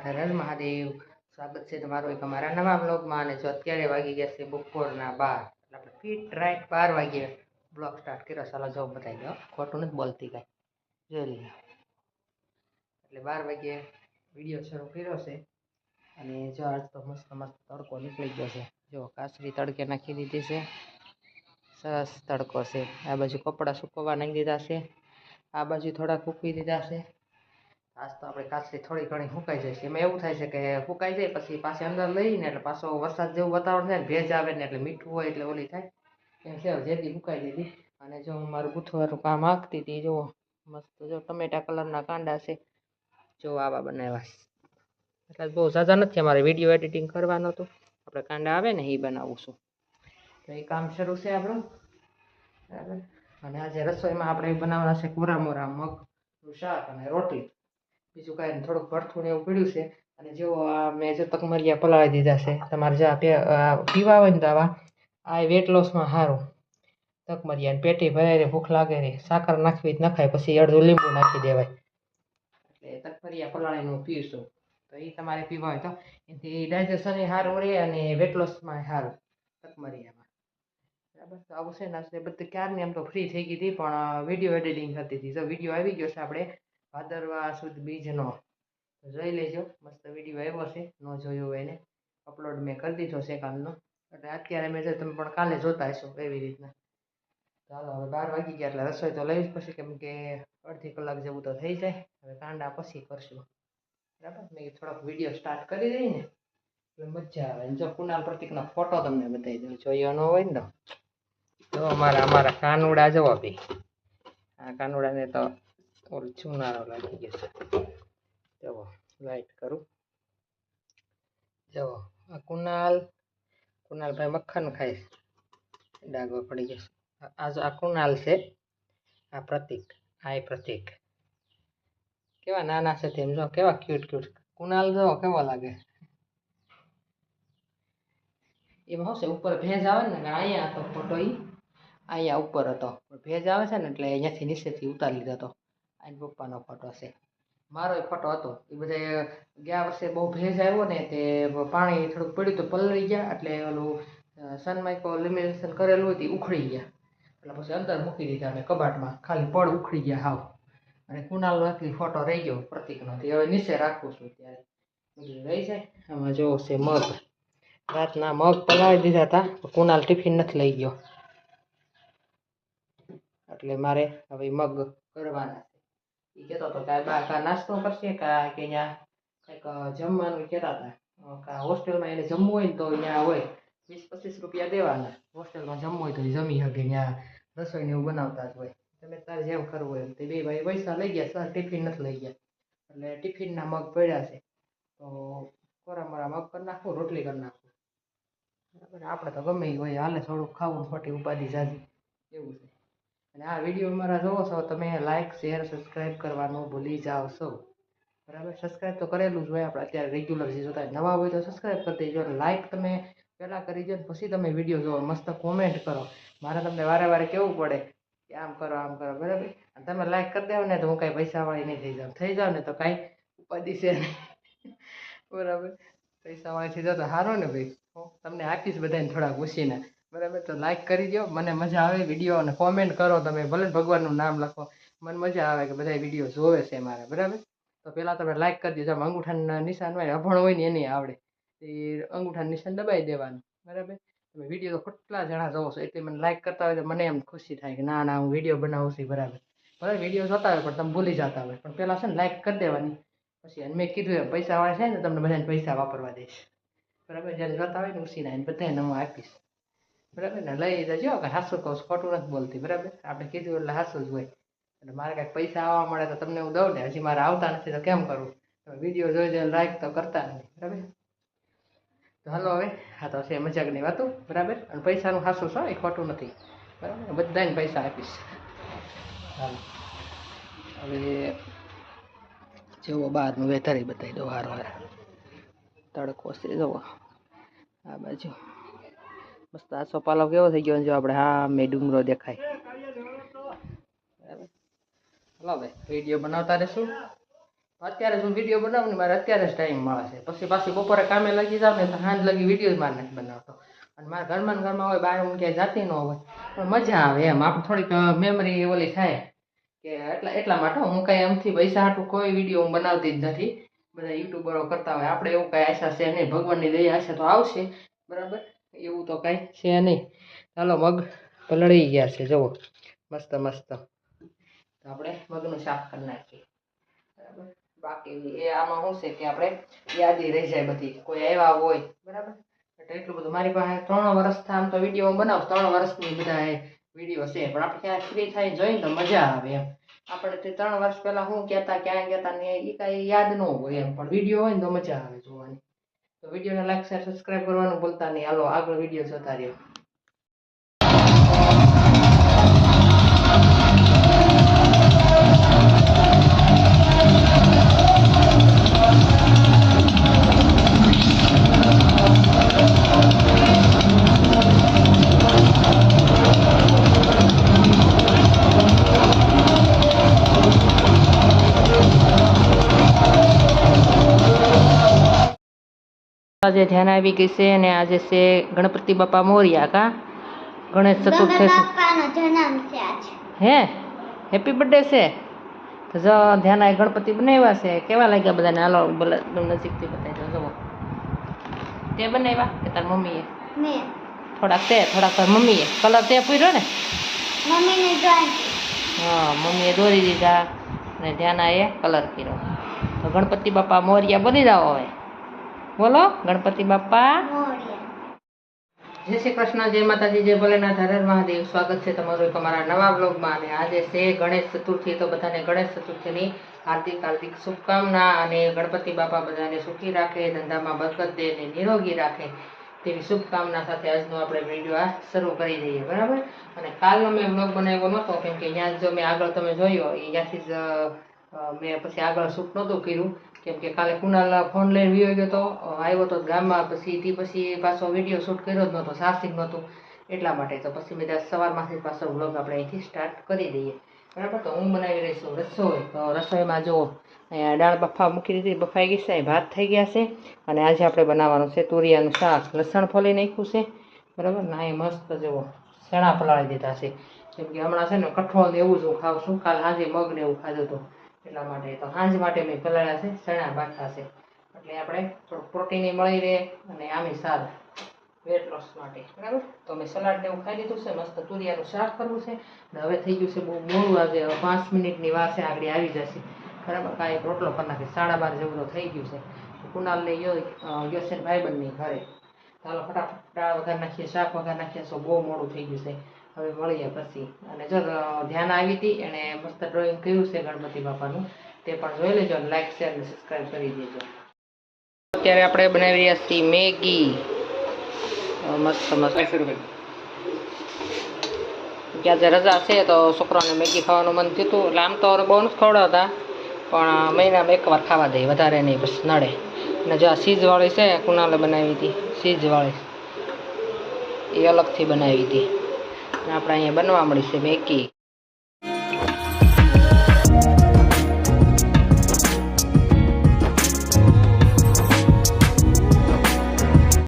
હર હર મહાદેવ। સ્વાગત છે તમારું એક અમારા નવા બ્લોગમાં। અને જો અત્યારે વાગી ગયા છે બપોરના 12, એટલે આપણે ફિટ રાઈટ 12 વાગ્યે બ્લોગ સ્ટાર્ટ કર્યો। ચાલો જો બતાવી દો, ખોટું નથી બોલતી કાંઈ, જોઈ લઈએ। એટલે 12 વાગ્યે વિડીયો શરૂ કર્યો છે। અને જો આજ તો મસ્ત મસ્ત તડકો નીકળી ગયો છે। જો કાસરી તડકે નાખી દીધી છે, સરસ તડકો છે। આ બાજુ કપડાં સુકવવા નાખી દીધા છે, આ બાજુ થોડાક સૂકવી દીધા છે। આજ તો આપણે કાચરી થોડી ઘણી સુકાઈ જાય છે। એમાં એવું થાય છે કે સુકાઈ જાય પછી પાછી અંદર લઈને એટલે પાછો વરસાદ જેવું વાતાવરણ થાય ને, ભેજ આવે ને એટલે મીઠું હોય એટલે ઓલી થાય એમ છે, જેથી સુકાઈ દીધી। અને જો હું મારું ગૂંથવાનું કામ આંકતી હતી, જુઓ મસ્ત જો ટમેટા કલરના કાંડા છે, જો આવા બનાવ્યા। એટલે બહુ ઝાઝા નથી, અમારે વિડીયો એડિટિંગ કરવાનું હતું, આપણે કાંડા આવે ને એ બનાવું છું, તો એ કામ શરૂ છે આપણું, બરાબર। અને આજે રસોઈમાં આપણે બનાવવાના છે કોરા મોરા મગનું શાક અને રોટલી, બીજું કાંઈ થોડુંક ભરથું ને એવું પીડ્યું છે। અને જો આ મેં જો તકમરિયા પલાળી દીધા છે, તમારે જે પીવા હોય ને તો આવા આ વેટ લોસમાં સારું તકમરિયા, પેટી ભરાય ભૂખ લાગે ને સાકર નાખવી નખાય, પછી અડધું લીંબુ નાખી દેવાય, એટલે તકમરિયા પલાળીનું પીશું, તો એ તમારે પીવા હોય તો એથી ડાયજેશન સારું રહે અને વેટ લોસમાં સારું તકમરિયામાં, બરાબર। તો આવું છે ને બધી ક્યારની એમ તો ફ્રી થઈ ગઈ હતી, પણ વિડીયો એડિટિંગ થતી હતી। તો વિડીયો આવી ગયો છે આપણે ભાદરવા સુદ બીજનો, જોઈ લેજો, મસ્ત વિડીયો આવ્યો છે, ન જોયું હોય એને અપલોડ મેં કરી દીધો છે કાલનો, એટલે અત્યારે મેં જો તમે પણ કાલે જોતા હશો એવી રીતના। ચાલો હવે 12 વાગી ગયા એટલે રસોઈ તો લઈ જ પછી, કેમ કે અડધી કલાક જેવું તો થઈ જાય, હવે કાંડા પછી કરશું, બરાબર। મેં થોડોક વિડીયો સ્ટાર્ટ કરી દઈ ને એટલે મજા આવે। જો કુનાલ પ્રતિકનો ફોટો તમને બતાવી દઉં, જોયો ન હોય ને તો અમારા કાનુડા જોવા બી, આ કાનુડાને તો ઓલ ચુનારો લાગી ગયો છે, જુઓ લાઈટ કરું, જુઓ આ કુનાલભાઈ મક્ખન ખાય, ડાઘો પડી ગયો છે। આ કુનાલ છે, આ પ્રતિક, આ પ્રતિક, કેવા નાના છે તેમ જો, કેવા ક્યુટ ક્યુટ, કુનાલ જો કેવો લાગે, એમાં શું છે ઉપર ભેજ આવે ને, અહીંયા હતો ફોટો, અહીંયા ઉપર હતો, ભેજ આવે છે ને એટલે અહીંયાથી નીચેથી ઉતારી લીધો હતો, આ પપ્પાનો ફોટો છે, મારો ફોટો હતો, એ બધા ગયા વર્ષે બહુ ભેજ આવ્યો ને તે પાણી થોડુંક પડ્યું તો પલળી ગયા, એટલે ઓલું સનમાઇકો લેમિનેશન કરેલું હોય તે ઉખડી ગયા, એટલે પછી અંદર મૂકી દીધા અમે કબાટમાં, ખાલી પડ ઉખડી ગયા હાવ। અને કુનાલનો એટલી ફોટો રહી ગયો પ્રતિકનો, તે હવે નીચે રાખું છું, ત્યારે બધું રહી જાય। આમાં જોવો છે મગ, રાતના મગ પલાળી દીધા હતા, કુનાલ ટિફિન નથી લઈ ગયો, એટલે મારે હવે મગ કરવાના છે। એ કહેતો હતો કે બા નાસ્તો કરશે કે અહીંયા કંઈક જમવાનું કહેતા હતા, હોસ્ટેલમાં એને જમવું હોય ને તો અહીંયા હોય 20-25 રૂપિયા દેવાના, હોસ્ટેલમાં જમવું હોય તો એ જમી શકે, ત્યાં રસોઈને એવું બનાવતા જ હોય, તમે તારે જેમ કરવું હોય એમ। તે બે ભાઈ પૈસા લઈ ગયા, સર ટિફિન નથી લઈ ગયા, એટલે ટિફિનના મગ પડ્યા છે, તો કોરા મોરા મગ કરી નાખું, રોટલી કરી નાખું, બરાબર। આપણે તો ગમે એ હોય હાલે, થોડુંક ખાવું ખોટી ઉપાધિ જાજી એવું છે। અને આ વિડીયો મારા જોવો છો તમે લાઇક શેર સબસ્ક્રાઈબ કરવાનું ભૂલી જાઓ છો, બરાબર। સબસ્ક્રાઈબ તો કરેલું જ હોય, આપણે અત્યારે રેગ્યુલર જે જોતા નવા હોય તો સબસ્ક્રાઈબ કરી દેજો, લાઇક તમે પહેલાં કરી દો પછી તમે વિડીયો જોવો, મસ્ત કોમેન્ટ કરો, મારે તમને વારે વારે કહેવું પડે કે આમ કરો આમ કરો, બરાબર। અને તમે લાઇક કરી દેવો ને તો હું કાંઈ પૈસાવાળી નહીં થઈ જાઉં ને તો કાંઈ ઉપાધિ છે નહીં, બરાબર। પૈસાવાળી થઈ જાવ તો સારું ને ભાઈ, હું તમને આપીશ બધાને થોડાક ઉછીના, બરાબર। તો લાઈક કરી દો, મને મજા આવે વિડીયો, અને કોમેન્ટ કરો તમે, ભલે ભગવાનનું નામ લખો, મને મજા આવે કે બધા વિડીયો જોવે છે મારા, બરાબર। તો પહેલાં તમે લાઈક કરી દેજો, અંગૂઠાના નિશાન હોય, અભણ હોય ને એને આવડે, એ અંગૂઠાનું નિશાન દબાવી દેવાનું, બરાબર। તમે વિડીયો તો કેટલા જણા જોવો છો, એટલે મને લાઈક કરતા હોય તો મને એમ ખુશી થાય કે ના ના હું વિડીયો બનાવું છું, બરાબર। ભલે વિડીયો જોતા હોય પણ તમે ભૂલી જતા હોય, પણ પહેલાં છે ને લાઈક કરી દેવાની, પછી મેં કીધું એમ પૈસાવાળા છે ને તમને બધાને પૈસા વાપરવા દઈશ, બરાબર। જ્યારે જોતા હોય ને ઉછીના એને બધાને હું આપીશ, બરાબર ને। લઈ જજો કે હાસું કહું, ખોટું નથી બોલતી, બરાબર। આપણે કીધું એટલે હાસું જ હોય, એટલે મારે કાંઈક પૈસા આવવા મળે તો તમને હું દઉં ને, હજી મારે આવતા નથી તો કેમ કરું, તમે વિડીયો જોઈ જોઈને લાઈક તો કરતા નથી, બરાબર। તો હાલો હવે, હા તો છે મજાકની વાતું, બરાબર। અને પૈસાનું હાસું છો, એ ખોટું નથી, બરાબર, બધાને પૈસા આપીશ, હાલો હવે જેવો બહારનું વેતરી બતાવી દો, હારો હાર તડકો છે જુઓ, આ બાજુ મસ્ત આસો પાલવ કેવો થઈ ગયો, જો આપણે હા મેં ડુંગરો દેખાય, બરાબર। હલો ભાઈ વિડીયો બનાવતા રહેશું, અત્યારે હું વિડીયો બનાવું ને મારે અત્યારે જ ટાઈમ મળે છે. પછી પાછી બપોરે કામે લાગી જાવ ને તો સાંજ લગી વિડીયો મારે નથી બનાવતો. અને મારા ઘરમાં હોય બહાર હું ક્યાંય જાતી ન હોય પણ મજા આવે એમ. આપણે થોડીક મેમરી ઓલી થાય કે એટલા માટે હું કાંઈ એમથી પૈસા હાટું કોઈ વિડીયો હું બનાવતી જ નથી. બધા યુટ્યુબરો કરતા હોય, આપણે એવું કાંઈ આશા છે નહીં. ભગવાનની દયા હશે તો આવશે, બરાબર. એવું તો કાંઈ છે નહીં. ચાલો મગ પલળી ગયા છે જુઓ, મસ્ત મસ્ત. તો આપણે મગનું શાક કરી નાખીએ, બરાબર. બાકી એ આમાં શું છે કે આપણે યાદી રહી જાય બધી, કોઈ આવ્યા હોય, બરાબર. એટલે એટલું બધું મારી પાસે 3 વર્ષથી આમ તો વિડીયો હું બનાવું, 3 વર્ષની બધા વિડીયો છે. પણ આપણે ક્યાં ફ્રી થાય જોઈને તો મજા આવે એમ. આપણે તે 3 વર્ષ પહેલાં શું કહેતા, ક્યાં કહેતા ને એ કાંઈ યાદ ન હોય એમ. પણ વિડીયો હોય ને તો મજા આવે જોવાની. તો વિડીયોને લાઈક શેર સબસ્ક્રાઈબ કરવાનું ભૂલતા નહીં. હાલો આગળ વિડીયો જોતા રહ્યો. આજે ધ્યાન આવી ગઈ છે અને આજે છે ગણપતિ બાપા મોર્યા. કા ગણેશ ચતુર્થી બાપાનો જન્મ છે આજે. હે હેપી બર્થડે છે. તો જો ધ્યાન ગણપતિ બનાવ્યા છે. કેવા લાગ્યા બધાને? હાલો નજીકથી બતાવી દો. જુઓ, તે બનાવ્યા કે તાર મમ્મીએ? મેં થોડાક તે થોડાક તાર મમ્મીએ. કલર તે પૂર્યો ને? મમ્મીને ડ્રોઈંગ. હા, મમ્મીએ દોરી દીધા અને ધ્યાનાએ કલર કર્યો. તો ગણપતિ બાપા મોર્યા બની જાઓ હવે. બોલો ગણપતિ બાપા મોર્યા. જય શ્રી કૃષ્ણ, જય માતાજી, જય ભોલેનાથ, હર હર મહાદેવ. સ્વાગત છે તમારું એક અમારા નવા બ્લોગમાં. અને આજે છે ગણેશ ચતુર્થી. તો બધાને ગણેશ ચતુર્થીની હાર્દિક હાર્દિક શુભકામના. અને ગણપતિ બાપા બધાને સુખી રાખે, ધંધામાં બરકત દે અને નિરોગી રાખે તેવી શુભકામના સાથે આજનો આપણે વિડીયો આ શરૂ કરી દઈએ, બરાબર. અને કાલનો મેં બ્લોગ બનાવ્યો નહોતો કેમ કે ત્યાં જો મેં આગળ તમે જોયો ત્યાંથી જ મેં પછી આગળ શૂટ નહોતું કર્યું. કેમ કે કાલે કુનાલ ફોન લઈને વિયો ગયો હતો, આવ્યો તો ગામમાં. પછી પાછો વિડીયો શૂટ કર્યો જ નહોતો, ચાર્જિંગ નહોતું, એટલા માટે. તો પછી મેં સવારમાંથી પાછો બ્લોગ આપણે અહીંથી સ્ટાર્ટ કરી દઈએ, બરાબર. તો હું બનાવી રહી છું રસોઈ. તો રસોઈમાં જો અહીંયા દાળ બફા મૂકી દીધી, બફાઈ ગઈ છે, ભાત થઈ ગયા છે. અને આજે આપણે બનાવવાનું છે તુરિયાનું શાક. લસણ ફોલી નાખ્યું છે, બરાબર. ના એ મસ્ત જુઓ ચણા પલાળી દીધા છે. કેમ કે હમણાં છે ને કઠોળ ને એવું જ હું ખાઉં છું. કાલ સાંજે મગ ને એવું ખાધું હતું એટલા માટે. તો સાંજ માટે મેં પલાળ્યા છે, ચણા બાફા છે. એટલે આપણે થોડુંક પ્રોટીન મળી રહે અને આમી સારું વેટ લોસ માટે, બરાબર. તો મેં સલાડ ને એવું ખાઈ લીધું છે. મસ્ત તુરિયાનું શાક કરવું છે. અને હવે થઈ ગયું છે બહુ મોડું. આજે 5 મિનિટની વાર છે, આગળ આવી જશે, બરાબર. કાંઈ રોટલો કરી નાખે 12:30 જેવું તો થઈ ગયું છે. કુનાલને ગયો છે ભાઈબંધની ઘરે. ચાલો ફટાફટ દાળ વઘાર નાખીએ, શાક વઘાર નાખીએ. તો બહુ મોડું થઈ ગયું છે, હવે મળીએ પછી. અને જો ધ્યાન આવી હતી એણે મસ્ત ડ્રોઈંગ કર્યું છે ગણપતિ બાપાનું, તે પણ જોઈ લેજો. અને લાઈક શેર અને સબસ્ક્રાઈબ કરી દેજો. અત્યારે આપણે બનાવી રહ્યા છીએ મેગી. મસ્ત મસ્ત. આજે રજા છે તો છોકરાને મેગી ખાવાનું મન થયું હતું. એટલે આમ તો બહુ નથી ખવડાવતા, પણ મહિનામાં એકવાર ખાવા દઈએ, વધારે નહીં, બસ નડે. અને જો આ ચીઝવાળી છે, કુનાલે બનાવી હતી ચીઝવાળી, એ અલગથી બનાવી હતી. અને આપણે અહીંયા બનવા મળી છે મેગી.